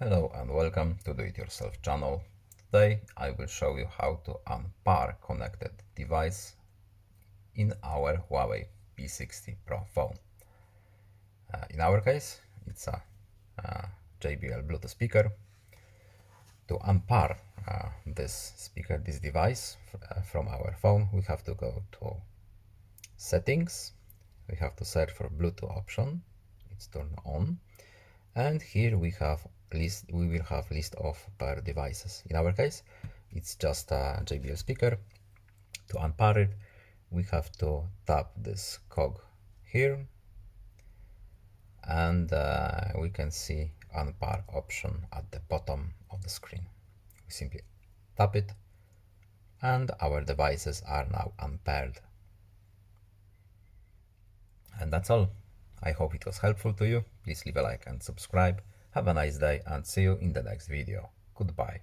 Hello and welcome to Do It Yourself channel. Today I will show you how to unpair connected device in our HUAWEI P60 Pro phone. In our case, it's a JBL Bluetooth speaker. To unpair this device from our phone, we have to go to settings. We have to search for Bluetooth option. It's turned on. And here we will have list of pair devices. In our case, it's just a JBL speaker. To unpair it, we have to tap this cog here, and we can see unpair option at the bottom of the screen. We simply tap it, and our devices are now unpaired. And that's all. I hope it was helpful to you. Please leave a like and subscribe. Have a nice day and see you in the next video. Goodbye.